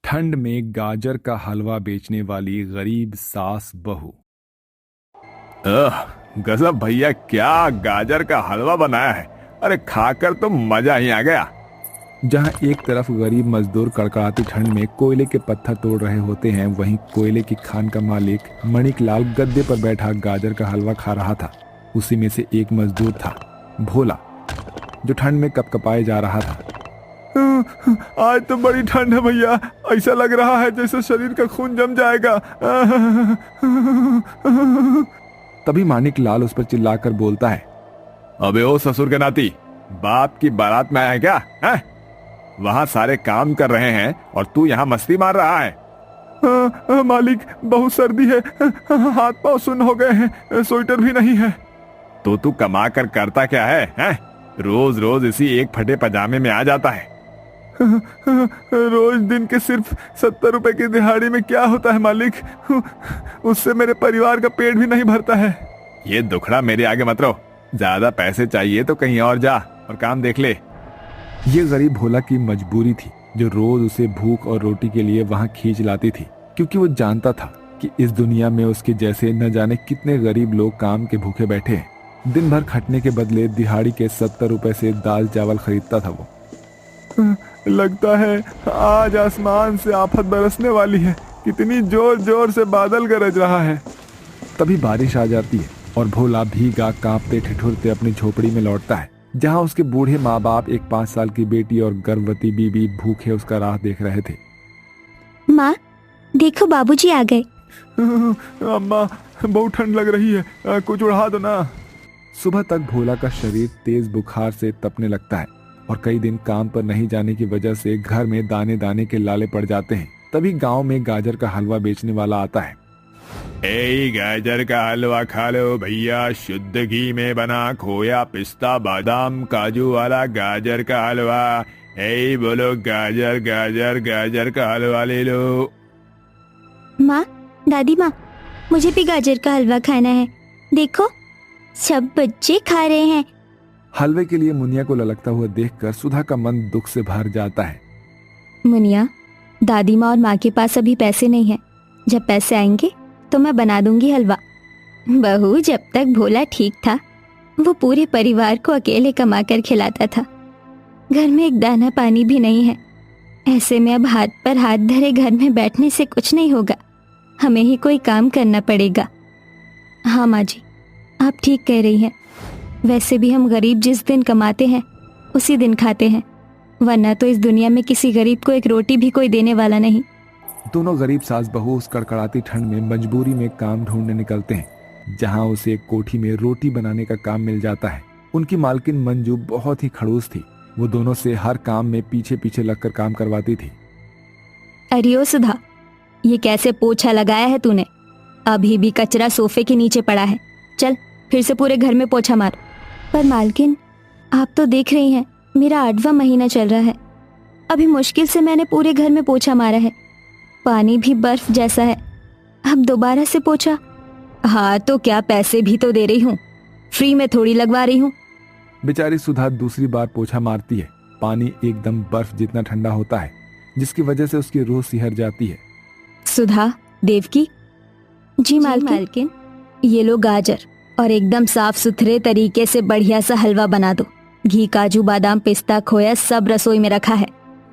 ठंड में गाजर का हलवा बेचने वाली गरीब सास बहू। गजब भैया, क्या गाजर का हलवा बनाया है। अरे खाकर तो मजा ही आ गया। जहां एक तरफ गरीब मजदूर कड़कड़ाती ठंड में कोयले के पत्थर तोड़ रहे होते हैं, वहीं कोयले की खान का मालिक मणिक लाल गद्दे पर बैठा गाजर का हलवा खा रहा था। उसी में से एक मजदूर था भोला, जो ठंड में कपकपाए जा रहा था। आज तो बड़ी ठंड है भैया, ऐसा लग रहा है जैसे शरीर का खून जम जाएगा। तभी मानिक लाल उस पर चिल्लाकर बोलता है, अबे ओ ससुर के नाती, बाप की बारात में आया है क्या है? वहां सारे काम कर रहे हैं और तू यहाँ मस्ती मार रहा है। मालिक, बहुत सर्दी है, हाथ पांव सुन्न हो गए हैं, स्वेटर भी नहीं है। तो तू कमा कर करता क्या है? रोज रोज इसी एक फटे पजामे में आ जाता है। रोज दिन के सिर्फ 70 रुपए की दिहाड़ी में क्या होता है मालिक, उससे मेरे परिवार का पेट भी नहीं भरता है। ये दुखड़ा मेरे आगे मत रहो, ज्यादा पैसे चाहिए तो कहीं और जा और काम देख ले। ये गरीब भोला की मजबूरी थी, जो रोज उसे भूख और रोटी के लिए वहां खींच लाती थी, क्योंकि वो जानता था कि इस दुनिया में उसके जैसे न जाने कितने गरीब लोग काम के भूखे बैठे हैं। दिन भर खटने के बदले दिहाड़ी के 70 रुपए से दाल चावल खरीदता था वो। लगता है आज आसमान से आफत बरसने वाली है, कितनी जोर जोर से बादल गरज रहा है। तभी बारिश आ जाती है और भोला भीगा कांपते ठिठुरते अपनी झोपड़ी में लौटता है, जहां उसके बूढ़े माँ बाप, एक 5 साल की बेटी और गर्भवती बीबी भूखे उसका राह देख रहे थे। माँ देखो, बाबूजी आ गए। अम्मा, बहुत ठंड लग रही है, कुछ उड़ा दो ना। सुबह तक भोला का शरीर तेज बुखार से तपने लगता है और कई दिन काम पर नहीं जाने की वजह से घर में दाने दाने के लाले पड़ जाते हैं। तभी गांव में गाजर का हलवा बेचने वाला आता है। ए गाजर का हलवा खा लो भैया, शुद्ध घी में बना, खोया पिस्ता बादाम काजू वाला गाजर का हलवा। ए बोलो गाजर गाजर गाजर का हलवा ले लो। माँ, दादी माँ, मुझे भी गाजर का हलवा खाना है। देखो सब बच्चे खा रहे हैं। हलवे के लिए मुनिया को ललकता हुआ देखकर सुधा का मन दुख से भर जाता है। मुनिया, दादी माँ और माँ के पास अभी पैसे नहीं हैं। जब पैसे आएंगे तो मैं बना दूंगी हलवा। बहू, जब तक भोला ठीक था वो पूरे परिवार को अकेले कमा कर खिलाता था। घर में एक दाना पानी भी नहीं है। ऐसे में अब हाथ पर हाथ धरे घर में बैठने से कुछ नहीं होगा, हमें ही कोई काम करना पड़ेगा। हाँ माँ जी, आप ठीक कह रही हैं। वैसे भी हम गरीब जिस दिन कमाते हैं उसी दिन खाते हैं, वरना तो इस दुनिया में किसी गरीब को एक रोटी भी कोई देने वाला नहीं। दोनों गरीब सास बहू उस कड़कड़ाती ठंड में मजबूरी में काम ढूंढने निकलते हैं, जहां उसे एक कोठी में रोटी बनाने का काम मिल जाता है। उनकी मालकिन मंजू बहुत ही खड़ूस थी। वो दोनों से हर काम में पीछे पीछे लगकर काम करवाती थी। अरे ओ सुधा, ये कैसे पोछा लगाया है तूने? अभी भी कचरा सोफे के नीचे पड़ा है। चल फिर से पूरे घर में पोछा मार। पर मालकिन, आप तो देख रही हैं मेरा 8वां महीना चल रहा है। अभी मुश्किल से मैंने पूरे घर में पोछा मारा है। पानी भी बर्फ जैसा है, अब दोबारा से पोछा? हाँ तो क्या, पैसे भी तो दे रही हूँ, फ्री में थोड़ी लगवा रही हूँ। बेचारी सुधा दूसरी बार पोछा मारती है। पानी एकदम बर्फ जितना ठंडा होता है, जिसकी वजह से उसकी रूह सिहर जाती है। सुधा, देवकी। जी मालकिन। ये लो गाजर और एकदम साफ सुथरे तरीके से बढ़िया सा हलवा बना दो। घी, काजू, बादाम, पिस्ता, खोया सब रसोई में रखा है।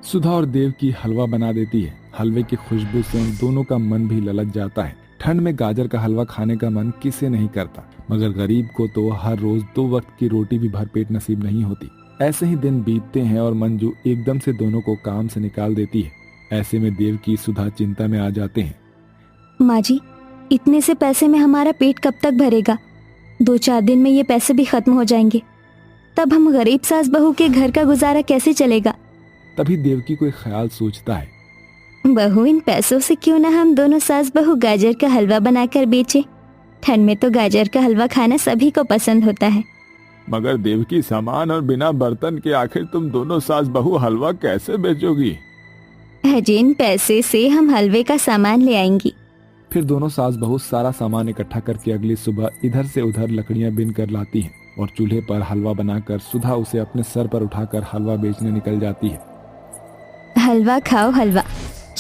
सुधा और देवकी हलवा बना देती है। हलवे की खुशबू से उन दोनों का मन भी ललक जाता है। ठंड में गाजर का हलवा खाने का मन किसे नहीं करता, मगर गरीब को तो हर रोज 2 वक्त की रोटी भी भरपेट नसीब नहीं होती। ऐसे ही दिन बीतते हैं और मंजू एकदम से दोनों को काम से निकाल देती है। ऐसे में देवकी, सुधा चिंता में आ जाते हैं। माँ जी, इतने से पैसे में हमारा पेट कब तक भरेगा? 2-4 दिन में ये पैसे भी खत्म हो जाएंगे, तब हम गरीब सास बहू के घर का गुजारा कैसे चलेगा? तभी देवकी कोई ख्याल सोचता है। बहू, इन पैसों से क्यों ना हम दोनों सास बहू गाजर का हलवा बनाकर बेचे। ठंड में तो गाजर का हलवा खाना सभी को पसंद होता है। मगर देवकी, सामान और बिना बर्तन के आखिर तुम दोनों सास बहू हलवा कैसे बेचोगी? जिन पैसे से हम हलवे का सामान ले आएंगी। फिर दोनों सास बहू सारा सामान इकट्ठा करके अगली सुबह इधर से उधर लकड़ियां बिन कर लाती हैं और चूल्हे पर हलवा बनाकर सुधा उसे अपने सर पर उठाकर हलवा बेचने निकल जाती है। हलवा खाओ हलवा,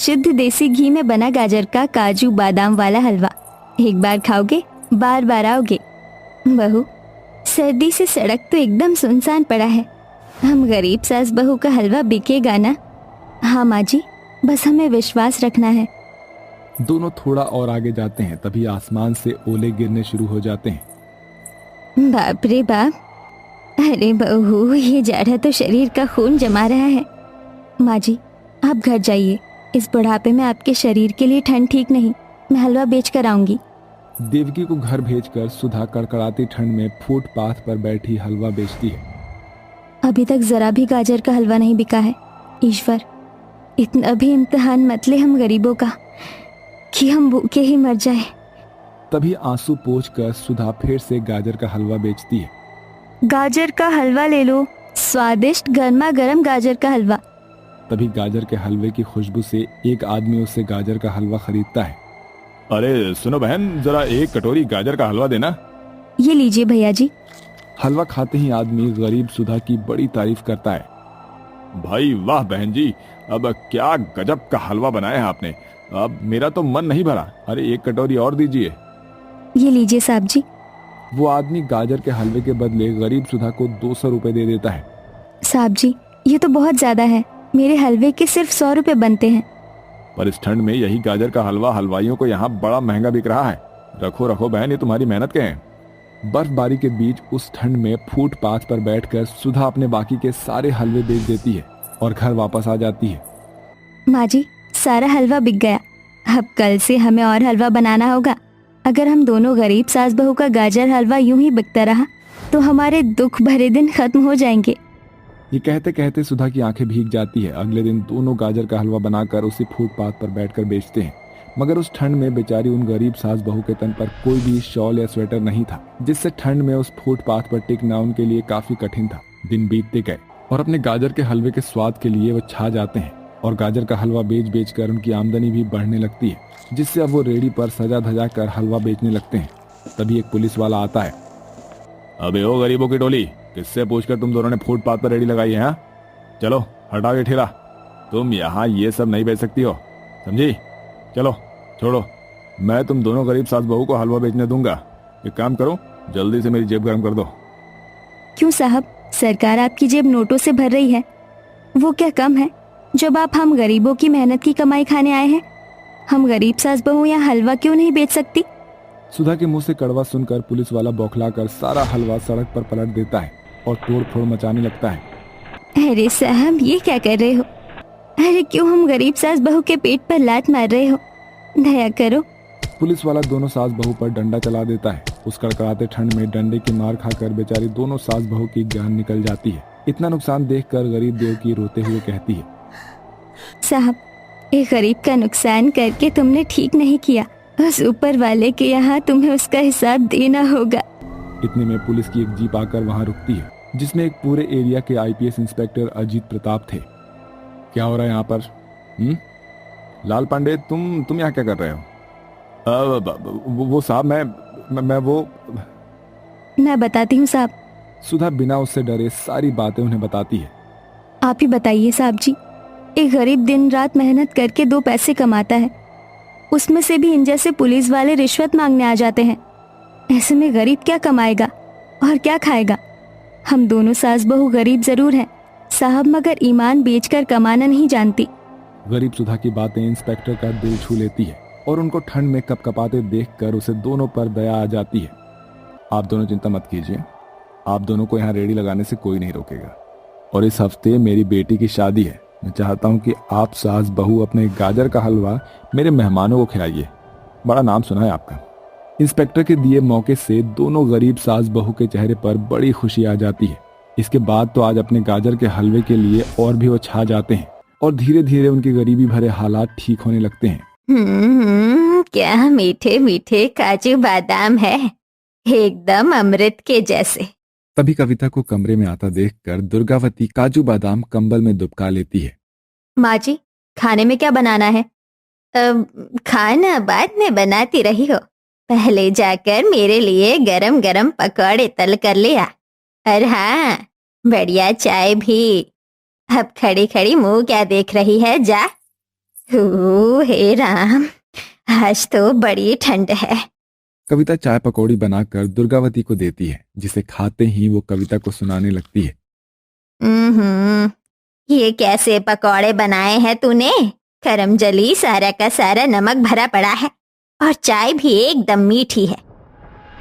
शुद्ध देसी घी में बना गाजर का काजू बादाम वाला हलवा। एक बार खाओगे बार बार आओगे। बहू, सर्दी से सड़क तो एकदम सुनसान पड़ा है। हम गरीब सास बहू का हलवा बिकेगा ना? हाँ माँ जी, बस हमें विश्वास रखना है। दोनों थोड़ा और आगे जाते हैं, तभी आसमान से ओले गिरने शुरू हो जाते हैं। बाप रे बाप, अरे बहू, ये जाड़ा तो शरीर का खून जमा रहा है। माँ जी, आप घर जाइए, इस बुढ़ापे में आपके शरीर के लिए ठंड ठीक नहीं। मैं हलवा बेच कर आऊंगी। देवकी को घर भेजकर सुधा कड़कड़ाती ठंड में फुटपाथ पर बैठी हलवा बेचती है। अभी तक जरा भी गाजर का हलवा नहीं बिका है। ईश्वर, इतना भी इम्तिहान मत ले हम गरीबों का कि हम भूखे ही मर जाए। तभी आंसू पोंछकर सुधा फिर से गाजर का हलवा बेचती है। गाजर का हलवा ले लो, स्वादिष्ट गर्मा गर्म गाजर का हलवा। तभी गाजर के हलवे की खुशबू से एक आदमी उससे गाजर का हलवा खरीदता है। अरे सुनो बहन, जरा एक कटोरी गाजर का हलवा देना। ये लीजिए भैया जी। हलवा खाते ही आदमी गरीब सुधा की बड़ी तारीफ करता है। भाई वाह बहन जी, अब क्या गजब का हलवा बनाया है आपने। अब मेरा तो मन नहीं भरा। अरे एक कटोरी और दीजिए। ये लीजिए साहब जी। वो आदमी गाजर के हलवे के बदले गरीब सुधा को 200 रुपए दे देता है। साहब जी, ये तो बहुत ज्यादा है। मेरे हलवे के सिर्फ 100 रुपए बनते हैं। पर इस ठंड में यही गाजर का हलवा हलवाइयों को यहाँ बड़ा महंगा बिक रहा है। रखो रखो बहन, ये तुम्हारी मेहनत के हैं। बर्फबारी के बीच उस ठंड में फुटपाथ पर बैठकर सुधा अपने बाकी के सारे हलवे बेच देती है और घर वापस आ जाती है। माँ जी, सारा हलवा बिक गया। अब कल से हमें और हलवा बनाना होगा। अगर हम दोनों गरीब सास बहू का गाजर हलवा यूं ही बिकता रहा तो हमारे दुख भरे दिन खत्म हो जाएंगे। ये कहते कहते सुधा की आंखें भीग जाती है। अगले दिन दोनों गाजर का हलवा बनाकर उसी फुटपाथ पर बैठकर बेचते हैं। मगर उस ठंड में बेचारी उन गरीब सास बहू के तन पर कोई भी शॉल या स्वेटर नहीं था, जिससे ठंड में उस फुटपाथ पर टिकना उनके लिए काफी कठिन था। दिन बीतते गए और अपने गाजर के हलवे के स्वाद के लिए वो छा जाते हैं और गाजर का हलवा बेच बेच कर उनकी आमदनी भी बढ़ने लगती है, जिससे अब वो रेडी पर सजा धजा कर हलवा बेचने लगते हैं। तभी एक पुलिस वाला आता है। अबे ओ गरीबों की टोली, किससे पूछकर तुम दोनों ने फुटपाथ पर रेडी लगाई है? हाँ? चलो हटाओ ये ठेला। तुम यहाँ ये सब नहीं बेच सकती हो, समझी? चलो छोड़ो, मैं तुम दोनों गरीब सास बहू को हलवा बेचने दूंगा। एक काम करो, जल्दी से मेरी जेब गर्म कर दो। क्यों साहब, सरकार आपकी जेब नोटों से भर रही है। वो क्या कम है जब आप हम गरीबों की मेहनत की कमाई खाने आए हैं? हम गरीब सास बहू यहाँ हलवा क्यों नहीं बेच सकती? सुधा के मुंह से कड़वा सुनकर पुलिस वाला बौखलाकर सारा हलवा सड़क पर पलट देता है और तोड़ फोड़ मचाने लगता है। अरे साहब, ये क्या कर रहे हो? अरे क्यों हम गरीब सास बहू के पेट पर लात मार रहे हो? दया करो। पुलिस वाला दोनों सास बहू पर डंडा चला देता है। उस कड़कड़ाते ठंड में डंडे की मार खाकर बेचारी दोनों सास बहू की जान निकल जाती है। इतना नुकसान देखकर गरीब देवकी रोते हुए कहती है, साहब, एक गरीब का नुकसान करके तुमने ठीक नहीं किया। उस ऊपर वाले के यहाँ तुम्हें उसका हिसाब देना होगा। इतने में पुलिस की एक जीप आकर वहाँ रुकती है, जिसमें एक पूरे एरिया के आईपीएस इंस्पेक्टर अजीत प्रताप थे। क्या हो रहा है यहाँ पर? लाल पांडे, तुम यहाँ क्या कर रहे हो? वो साहब, मैं बताती हूँ साहब। सुधा बिना उससे डरे सारी बातें उन्हें बताती है। आप ही बताइए साहब जी। एक गरीब दिन रात मेहनत करके 2 पैसे कमाता है, उसमें से भी इन जैसे पुलिस वाले रिश्वत मांगने आ जाते हैं। ऐसे में गरीब क्या कमाएगा और क्या खाएगा? हम दोनों सास बहू गरीब जरूर हैं साहब, मगर ईमान बेचकर कमाना नहीं जानती। गरीब सुधा की बातें इंस्पेक्टर का दिल छू लेती है और उनको ठंड में कपकपाते देखकर उसे दोनों पर दया आ जाती है। आप दोनों चिंता मत कीजिए, आप दोनों को यहाँ रेडी लगाने से कोई नहीं रोकेगा। और इस हफ्ते मेरी बेटी की शादी है। मैं चाहता हूँ कि आप सास बहू अपने गाजर का हलवा मेरे मेहमानों को खिलाइए। बड़ा नाम सुना है आपका। इंस्पेक्टर के दिए मौके से दोनों गरीब सास बहू के चेहरे पर बड़ी खुशी आ जाती है। इसके बाद तो आज अपने गाजर के हलवे के लिए और भी वो छा जाते हैं और धीरे धीरे उनकी गरीबी भरे हालात ठीक होने लगते हैं। क्या मीठे मीठे काजू बादाम है, एकदम अमृत के जैसे। तभी कविता को कमरे में आता देखकर दुर्गावती काजू बादाम कंबल में दुबका लेती है। माँ जी, खाने में क्या बनाना है? खाना बाद में बनाती रही हो, पहले जाकर मेरे लिए गरम गरम पकौड़े तल कर लिया। और हाँ, बढ़िया चाय भी। अब खड़ी खड़ी मुंह क्या देख रही है, जा। हे राम, आज तो बड़ी ठंड है। कविता चाय पकौड़ी बनाकर दुर्गावती को देती है, जिसे खाते ही वो कविता को सुनाने लगती है। ये कैसे पकौड़े बनाए हैं तूने? करमजली सारा का सारा नमक भरा पड़ा है और चाय भी एकदम मीठी है।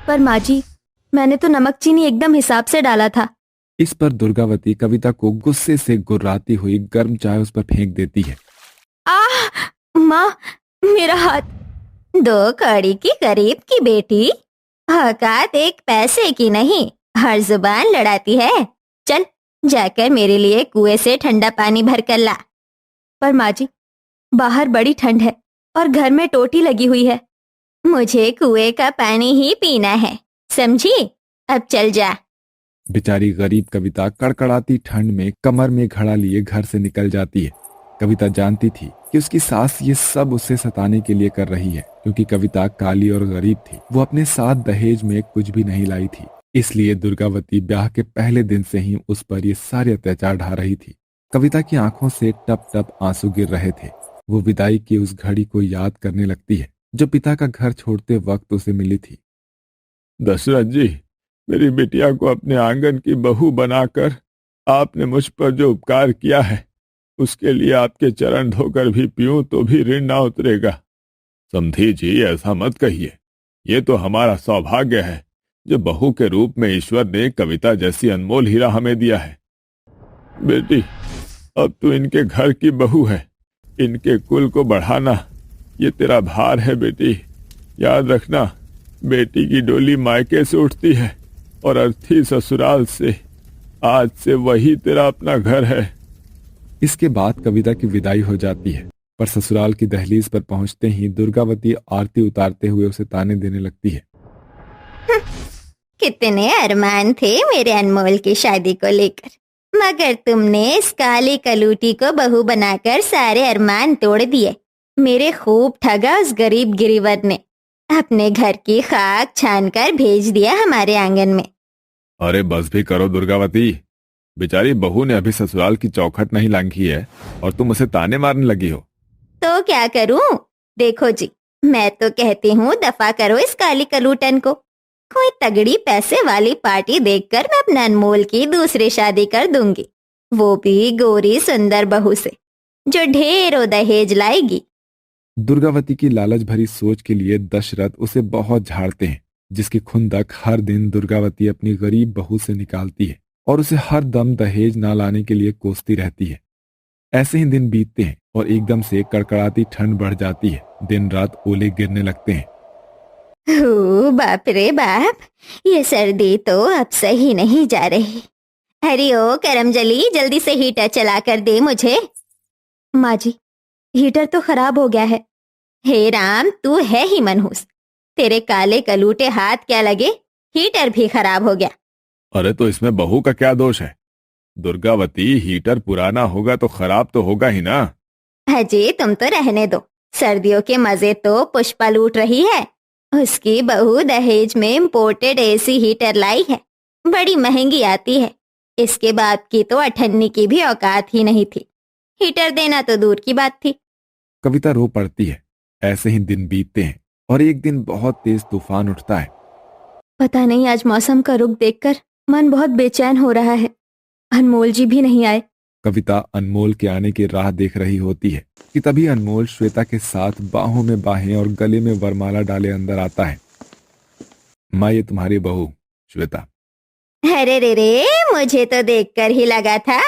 पर माँ जी, मैंने तो नमक चीनी एकदम हिसाब से डाला था। इस पर दुर्गावती कविता को गुस्से से गुर्राती हुई गर्म चाय उस पर फेंक देती है। माँ, मेरा हाथ। 2 कौड़ी की गरीब की बेटी, औकात 1 पैसे की नहीं, हर जुबान लड़ाती है। चल जाकर मेरे लिए कुएं से ठंडा पानी भर कर ला। पर माँ जी, बाहर बड़ी ठंड है और घर में टोटी लगी हुई है। मुझे कुएं का पानी ही पीना है, समझी? अब चल जा। बेचारी गरीब कविता कड़कड़ाती ठंड में कमर में घड़ा लिए घर से निकल जाती है। कविता जानती थी कि उसकी सास ये सब उसे सताने के लिए कर रही है, क्योंकि कविता काली और गरीब थी। वो अपने साथ दहेज में कुछ भी नहीं लाई थी, इसलिए दुर्गावती ब्याह के पहले दिन से ही उस पर ये सारे अत्याचार ढा रही थी। कविता की आंखों से टप टप आंसू गिर रहे थे। वो विदाई की उस घड़ी को याद करने लगती है जो पिता का घर छोड़ते वक्त उसे मिली थी। दशरथ जी, मेरी बिटिया को अपने आंगन की बहू बनाकर आपने मुझ पर जो उपकार किया है, उसके लिए आपके चरण धोकर भी पीऊं तो भी ऋण ना उतरेगा। समधी जी, ऐसा मत कहिए। ये तो हमारा सौभाग्य है जो बहू के रूप में ईश्वर ने कविता जैसी अनमोल हीरा हमें दिया है। बेटी, अब तू इनके घर की बहू है, इनके कुल को बढ़ाना ये तेरा भार है। बेटी, याद रखना, बेटी की डोली मायके से उठती है और अर्थी ससुराल से। आज से वही तेरा अपना घर है। इसके बाद कविता की विदाई हो जाती है, पर ससुराल की दहलीज पर पहुंचते ही दुर्गावती आरती उतारते हुए उसे ताने देने लगती है। कितने अरमान थे मेरे अनमोल की शादी को लेकर, मगर तुमने इस काली कलूटी को बहू बनाकर सारे अरमान तोड़ दिए। मेरे खूब ठगा उस गरीब गिरीवर ने, अपने घर की खाक छान कर भेज दिया हमारे आंगन में। अरे बस भी करो दुर्गावती, बेचारी बहू ने अभी ससुराल की चौखट नहीं लांघी है और तुम उसे ताने मारने लगी हो। तो क्या करूं? देखो जी, मैं तो कहती हूँ दफा करो इस काली कलूटन को। कोई तगड़ी पैसे वाली पार्टी देखकर मैं अपने अनमोल की दूसरी शादी कर दूंगी, वो भी गोरी सुंदर बहू से जो ढेरों दहेज लाएगी। दुर्गावती की लालच भरी सोच के लिए दशरथ उसे बहुत झाड़ते हैं, जिसकी खुंदक हर दिन दुर्गावती अपनी गरीब बहू से निकालती है और उसे हर दम दहेज ना लाने के लिए कोसती रहती है। ऐसे ही दिन बीतते हैं और एकदम से कड़कड़ाती ठंड बढ़ जाती है। दिन रात ओले गिरने लगते हैं। बाप रे बाप, ये सर्दी तो अब सही नहीं जा रही। अरे ओ करमजली, जल्दी से हीटर चला कर दे मुझे। माँ जी, हीटर तो खराब हो गया है। हे राम, तू है ही मनहूस, तेरे काले कलूटे हाथ क्या लगे, हीटर भी खराब हो गया। अरे तो इसमें बहू का क्या दोष है? दुर्गावती, हीटर पुराना होगा तो खराब तो होगा ही ना। अजय तुम तो रहने दो, सर्दियों के मजे तो पुष्पा लूट रही है। उसकी बहू दहेज में इम्पोर्टेड एसी हीटर लाई है, बड़ी महंगी आती है। इसके बाद की तो अठन्नी की भी औकात ही नहीं थी, हीटर देना तो दूर की बात थी। कविता रो पड़ती है। ऐसे ही दिन बीतते हैं और एक दिन बहुत तेज तूफान उठता है। पता नहीं आज मौसम का रुख देखकर मन बहुत बेचैन हो रहा है। अनमोल जी भी नहीं आए। कविता अनमोल के आने की राह देख रही होती है कि तभी अनमोल श्वेता के साथ बाहों में बाहें और गले में वरमाला डाले अंदर आता है। माँ, ये तुम्हारी बहू श्वेता। अरे रे रे, मुझे तो देखकर ही लगा था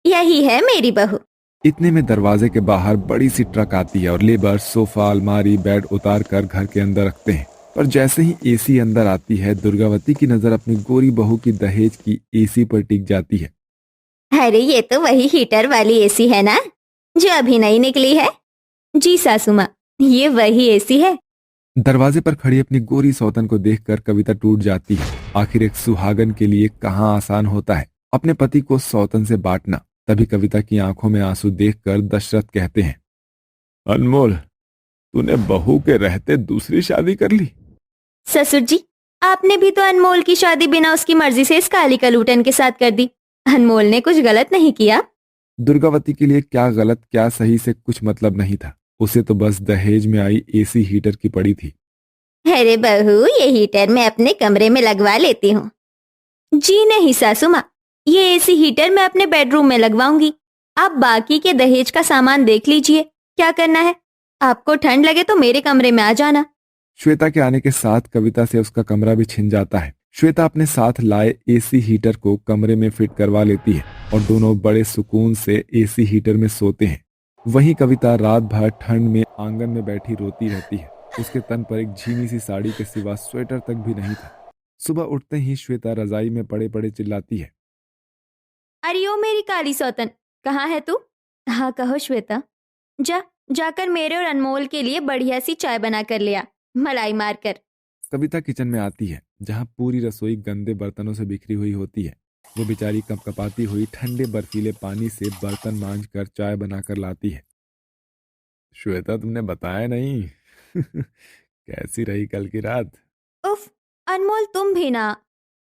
यही है मेरी बहू। इतने में दरवाजे के बाहर बड़ी सी ट्रक आती है और लेबर सोफा, अलमारी, बेड उतार कर घर के अंदर रखते हैं। पर जैसे ही एसी अंदर आती है, दुर्गावती की नजर अपनी गोरी बहू की दहेज की एसी पर टिक जाती है। अरे ये तो वही हीटर वाली एसी है ना, जो अभी नई निकली है। जी सासू माँ, ये वही एसी है। दरवाजे पर खड़ी अपनी गोरी सौतन को देखकर कविता टूट जाती है। आखिर एक सुहागन के लिए कहाँ आसान होता है अपने पति को सौतन से बांटना। तभी कविता की आंखों में आंसू देखकर दशरथ कहते हैं, अनमोल, तूने बहू के रहते दूसरी शादी कर ली? ससुर जी, आपने भी तो अनमोल की शादी बिना उसकी मर्जी से इस काली कलूटन के साथ कर दी। अनमोल ने कुछ गलत नहीं किया। दुर्गावती के लिए क्या गलत क्या सही से कुछ मतलब नहीं था। उसे तो बस दहेज में आई एसी हीटर की पड़ी थी। अरे बहू, ये हीटर मैं अपने कमरे में लगवा लेती हूँ। जी नहीं सासू माँ, ये एसी हीटर मैं अपने बेडरूम में लगवाऊंगी। आप बाकी के दहेज का सामान देख लीजिए, क्या करना है। आपको ठंड लगे तो मेरे कमरे में आ जाना। श्वेता के आने के साथ कविता से उसका कमरा भी छिन जाता है। श्वेता अपने साथ लाए एसी हीटर को कमरे में फिट करवा लेती है और दोनों बड़े सुकून से एसी हीटर में सोते हैं। वहीं कविता रात भर ठंड में आंगन में बैठी रोती रहती है। उसके तन पर एक झीनी सी साड़ी के सिवा स्वेटर तक भी नहीं था। सुबह उठते ही श्वेता रजाई में पड़े पड़े चिल्लाती है, अरे ओ मेरी काली सौतन, कहाँ है तू? हाँ कहो श्वेता। जाकर मेरे और अनमोल के लिए बढ़िया सी चाय बना कर ले आ, मलाई मारकर। कविता किचन में आती है जहां पूरी रसोई गंदे बर्तनों से बिखरी हुई होती है। वो बेचारी कपकपाती हुई ठंडे बर्फीले पानी से बर्तन मांज कर चाय बनाकर लाती है। श्वेता, तुमने बताया नहीं कैसी रही कल की रात? उफ, अनमोल तुम भी ना,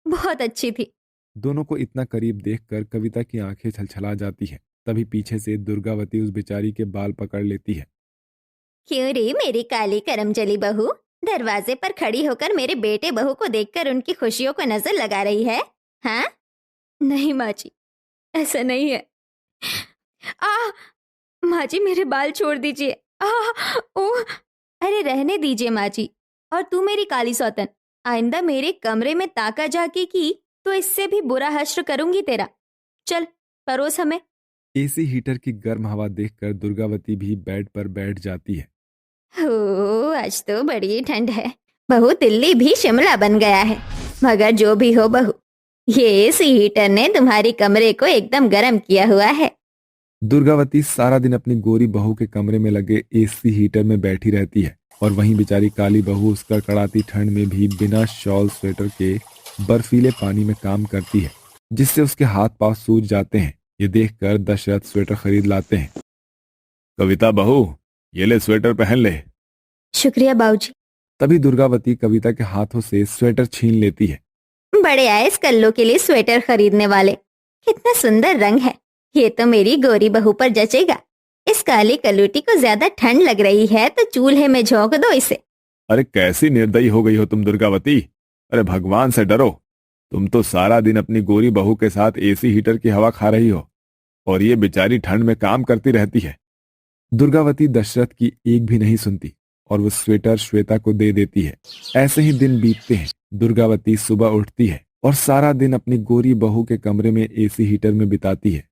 बहुत अच्छी थी। दोनों को इतना करीब देखकर कविता की आंखें छलछला जाती है। तभी पीछे से दुर्गावती उस बेचारी के बाल पकड़ लेती है। क्यों रे मेरी काली करमचली बहू, दरवाजे पर खड़ी होकर मेरे बेटे बहू को देखकर उनकी खुशियों को नजर लगा रही है? हाँ? नहीं माँ जी, ऐसा नहीं है। आ माँ जी, मेरे बाल छोड़ दीजिए। ओ, अरे रहने दीजिए माँ जी। और तू मेरी काली सौतन, आइंदा मेरे कमरे में ताका झाकी की तो इससे भी बुरा हश्र करूंगी तेरा। चल परोस हमें। एसी हीटर की गर्म हवा देखकर दुर्गावती भी बेड पर बैठ जाती है। हो, आज तो बड़ी ठंड है बहू, दिल्ली भी शिमला बन गया है। मगर जो भी हो बहू, ये एसी हीटर ने तुम्हारी कमरे को एकदम गर्म किया हुआ है। दुर्गावती सारा दिन अपनी गोरी बहू के कमरे में लगे एसी हीटर में बैठी रहती है और वहीं बेचारी काली बहू उस कड़कड़ाती ठंड में भी बिना शॉल स्वेटर के बर्फीले पानी में काम करती है, जिससे उसके हाथ पांव सूज जाते हैं। ये देखकर दशरथ स्वेटर खरीद लाते हैं। कविता बहू, ये ले स्वेटर पहन ले। शुक्रिया बाबूजी। तभी दुर्गावती कविता के हाथों से स्वेटर छीन लेती है। बड़े आए इस कल्लो के लिए स्वेटर खरीदने वाले, कितना सुंदर रंग है। ये तो मेरी गोरी बहू पर जचेगा। इस काली कलूटी को ज्यादा ठंड लग रही है तो चूल्हे में झोंक दो इसे। अरे कैसी निर्दयी हो गई हो तुम दुर्गावती। अरे भगवान से डरो। तुम तो सारा दिन अपनी गोरी बहू के साथ एसी हीटर की हवा खा रही हो और ये बेचारी ठंड में काम करती रहती है। दुर्गावती दशरथ की एक भी नहीं सुनती और वो स्वेटर श्वेता को दे देती है। ऐसे ही दिन बीतते हैं। दुर्गावती सुबह उठती है और सारा दिन अपनी गोरी बहू के कमरे में एसी हीटर में बिताती है।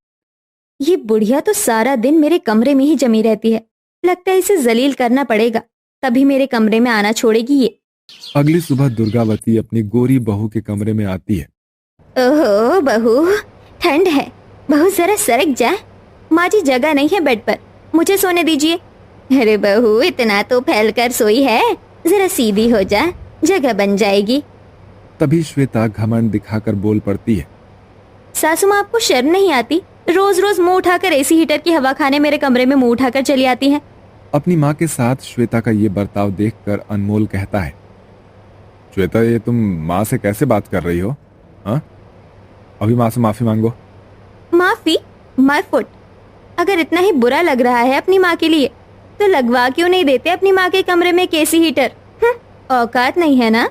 ये बुढ़िया तो सारा दिन मेरे कमरे में ही जमी रहती है। लगता है इसे जलील करना पड़ेगा, तभी मेरे कमरे में आना छोड़ेगी ये। अगली सुबह दुर्गावती अपनी गोरी बहू के कमरे में आती है। ओहो बहू, ठंड है, बहू जरा सरक जा। माँ जी जगह नहीं है बेड पर, मुझे सोने दीजिए। अरे बहू, इतना तो फैलकर सोई है, जरा सीधी हो जा, जगह बन जाएगी। तभी श्वेता घमंड दिखाकर बोल पड़ती है। सासू माँ, आपको शर्म नहीं आती? रोज रोज मुंह उठाकर एसी हीटर की हवा खाने मेरे कमरे में मुंह उठाकर चली आती हैं। अपनी माँ के साथ श्वेता का ये बर्ताव देखकर अनमोल कहता है, श्वेता, ये तुम माँ से कैसे बात कर रही हो? हाँ, अभी माँ से माफी मांगो। माफी? My foot. अगर इतना ही बुरा लग रहा है अपनी माँ के लिए तो लगवा क्यों नहीं देते अपनी माँ के कमरे में एक एसी हीटर? औकात नहीं है ना?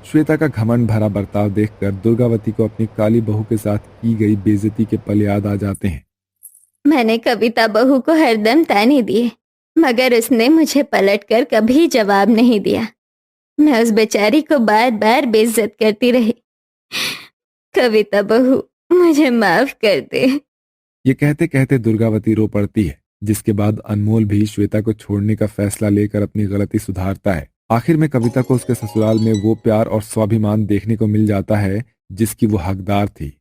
श्वेता का घमंड भरा बर्ताव देखकर दुर्गावती को अपनी काली बहू के साथ की गई बेइज्जती के पल याद आ जाते हैं। मैंने कविता बहू को हरदम ताने दिए, मगर उसने मुझे पलटकर कभी जवाब नहीं दिया। मैं उस बेचारी को बार बार बेइज्जत करती रही। कविता बहू, मुझे माफ कर दे। ये कहते कहते दुर्गावती रो पड़ती है, जिसके बाद अनमोल भी श्वेता को छोड़ने का फैसला लेकर अपनी गलती सुधारता है। आखिर में कविता को उसके ससुराल में वो प्यार और स्वाभिमान देखने को मिल जाता है जिसकी वो हकदार थी।